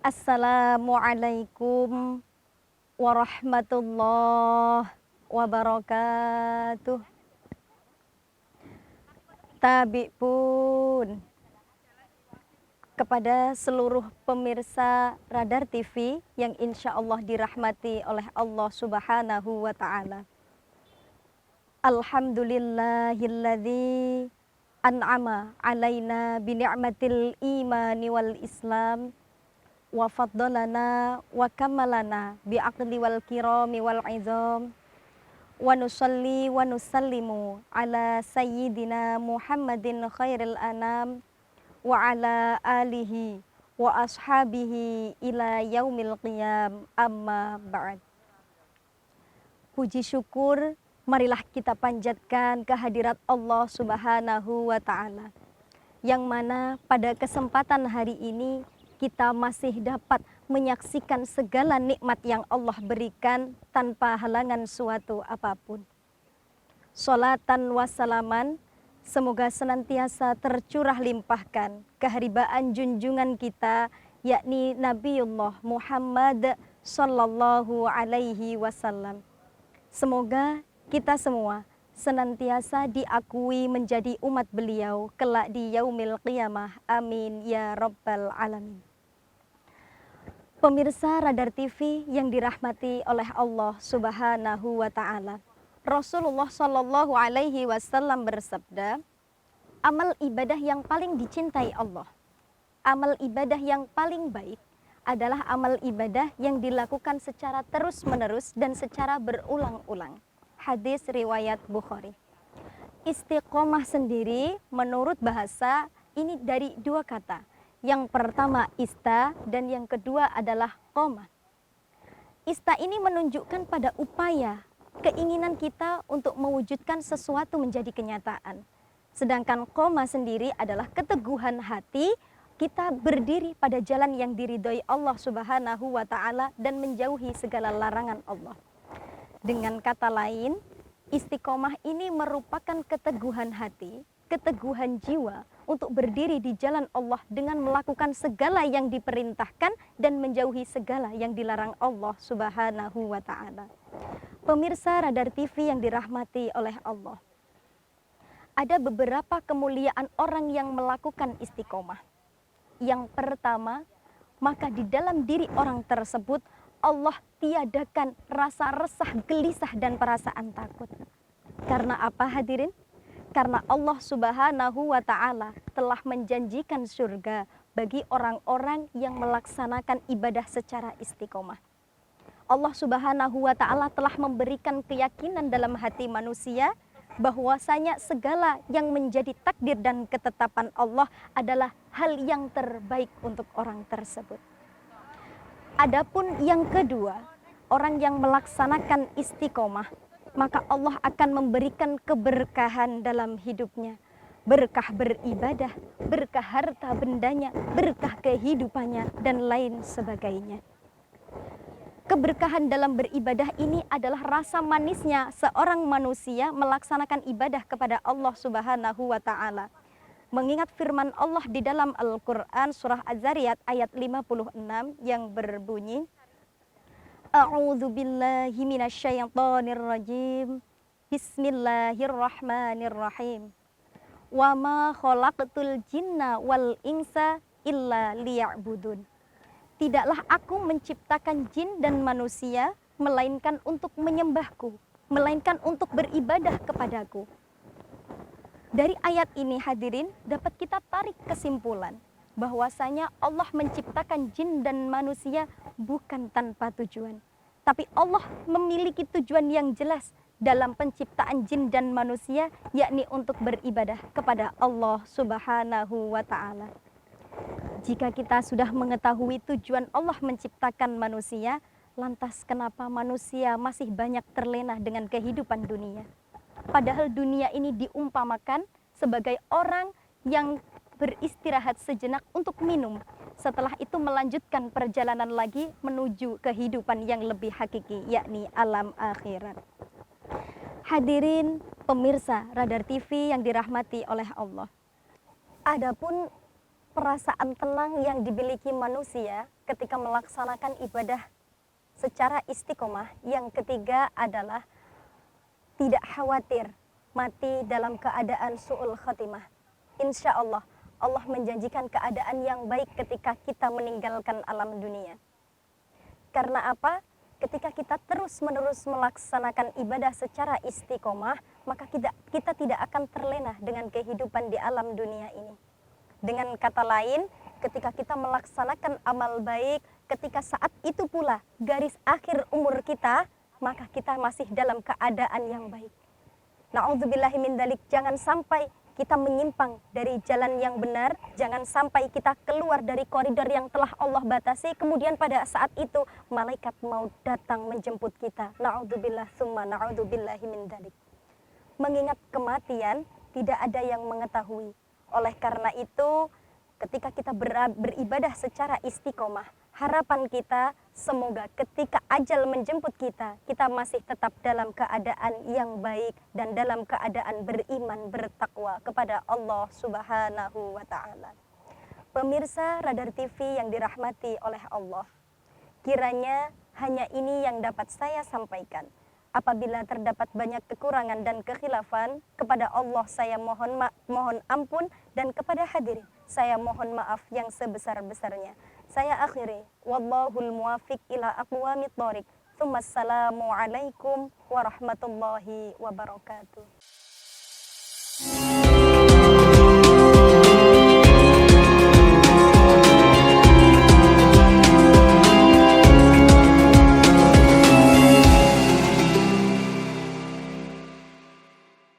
Assalamualaikum warahmatullahi wabarakatuh. Tabi pun kepada seluruh pemirsa Radar TV yang insya Allah dirahmati oleh Allah Subhanahu wa Ta'ala. Alhamdulillahilladzi an'ama alaina bini'matil imani wal islam wa faddalana wa kamalana bi'aqli wal kirami wal izam wa nusalli wa nusallimu ala sayyidina Muhammadin khairil anam wa ala alihi wa ashabihi ila yaumil qiyam, amma ba'd. Puji syukur marilah kita panjatkan kehadirat Allah Subhanahu wa Ta'ala, yang mana pada kesempatan hari ini kita masih dapat menyaksikan segala nikmat yang Allah berikan tanpa halangan suatu apapun. Sholatan wassalaman semoga senantiasa tercurah limpahkan keharibaan junjungan kita, yakni Nabiullah Muhammad sallallahu alaihi wasallam. Semoga kita semua senantiasa diakui menjadi umat beliau kelak di yaumil qiyamah. Amin ya rabbal alamin. Pemirsa Radar TV yang dirahmati oleh Allah Subhanahu wa Ta'ala, Rasulullah Shallallahu Alaihi Wasallam bersabda, amal ibadah yang paling dicintai Allah, amal ibadah yang paling baik adalah amal ibadah yang dilakukan secara terus-menerus dan secara berulang-ulang. Hadis riwayat Bukhari. Istiqomah sendiri menurut bahasa ini dari dua kata. Yang pertama ista dan yang kedua adalah qoma. Ista ini menunjukkan pada upaya, keinginan kita untuk mewujudkan sesuatu menjadi kenyataan. Sedangkan qoma sendiri adalah keteguhan hati kita berdiri pada jalan yang diridhoi Allah Subhanahu wa Ta'ala dan menjauhi segala larangan Allah. Dengan kata lain, istiqomah ini merupakan keteguhan hati, keteguhan jiwa untuk berdiri di jalan Allah dengan melakukan segala yang diperintahkan dan menjauhi segala yang dilarang Allah Subhanahu wa Ta'ala. Pemirsa Radar TV yang dirahmati oleh Allah, ada beberapa kemuliaan orang yang melakukan istiqomah. Yang pertama, maka di dalam diri orang tersebut Allah tiadakan rasa resah, gelisah, dan perasaan takut. Karena apa hadirin? Karena Allah Subhanahu wa Ta'ala telah menjanjikan surga bagi orang-orang yang melaksanakan ibadah secara istiqomah. Allah Subhanahu wa Ta'ala telah memberikan keyakinan dalam hati manusia bahwasanya segala yang menjadi takdir dan ketetapan Allah adalah hal yang terbaik untuk orang tersebut. Adapun yang kedua, orang yang melaksanakan istiqomah, maka Allah akan memberikan keberkahan dalam hidupnya. Berkah beribadah, berkah harta bendanya, berkah kehidupannya, dan lain sebagainya. Keberkahan dalam beribadah ini adalah rasa manisnya seorang manusia melaksanakan ibadah kepada Allah Subhanahu wa Ta'ala. Mengingat firman Allah di dalam Al-Quran surah Az-Zariyat ayat 56 yang berbunyi, A'udzu billahi minasyaitonir rajim. Bismillahirrahmanirrahim. Wa ma khalaqtul jinna wal insa illa liya'budun. Tidaklah aku menciptakan jin dan manusia melainkan untuk menyembahku, melainkan untuk beribadah kepadaku. Dari ayat ini hadirin dapat kita tarik kesimpulan bahwasanya Allah menciptakan jin dan manusia bukan tanpa tujuan. Tapi Allah memiliki tujuan yang jelas dalam penciptaan jin dan manusia, yakni untuk beribadah kepada Allah Subhanahu wa Ta'ala. Jika kita sudah mengetahui tujuan Allah menciptakan manusia, lantas kenapa manusia masih banyak terlena dengan kehidupan dunia? Padahal dunia ini diumpamakan sebagai orang yang beristirahat sejenak untuk minum. Setelah itu melanjutkan perjalanan lagi menuju kehidupan yang lebih hakiki, yakni alam akhirat. Hadirin pemirsa Radar TV yang dirahmati oleh Allah. Adapun perasaan tenang yang dimiliki manusia ketika melaksanakan ibadah secara istiqomah. Yang ketiga adalah tidak khawatir mati dalam keadaan su'ul khatimah. Insya Allah, Allah menjanjikan keadaan yang baik ketika kita meninggalkan alam dunia. Karena apa? Ketika kita terus-menerus melaksanakan ibadah secara istiqomah, maka kita tidak akan terlena dengan kehidupan di alam dunia ini. Dengan kata lain, ketika kita melaksanakan amal baik, ketika saat itu pula garis akhir umur kita, maka kita masih dalam keadaan yang baik. Na'udzubillahi min dzalik, jangan sampai kita menyimpang dari jalan yang benar, jangan sampai kita keluar dari koridor yang telah Allah batasi, kemudian pada saat itu malaikat mau datang menjemput kita. Na'udzubillah summa na'udzubillahi min dzalik. Mengingat kematian tidak ada yang mengetahui. Oleh karena itu, ketika kita beribadah secara istiqomah, harapan kita semoga ketika ajal menjemput kita, kita masih tetap dalam keadaan yang baik dan dalam keadaan beriman, bertakwa kepada Allah Subhanahu wa Ta'ala. Pemirsa Radar TV yang dirahmati oleh Allah, kiranya hanya ini yang dapat saya sampaikan. Apabila terdapat banyak kekurangan dan kekhilafan, kepada Allah saya mohon ampun, dan kepada hadirin saya mohon maaf yang sebesar-besarnya. Saya akhiri, wallahul muwafiq ila aqwamit thoriq. Assalamualaikum warahmatullahi wabarakatuh.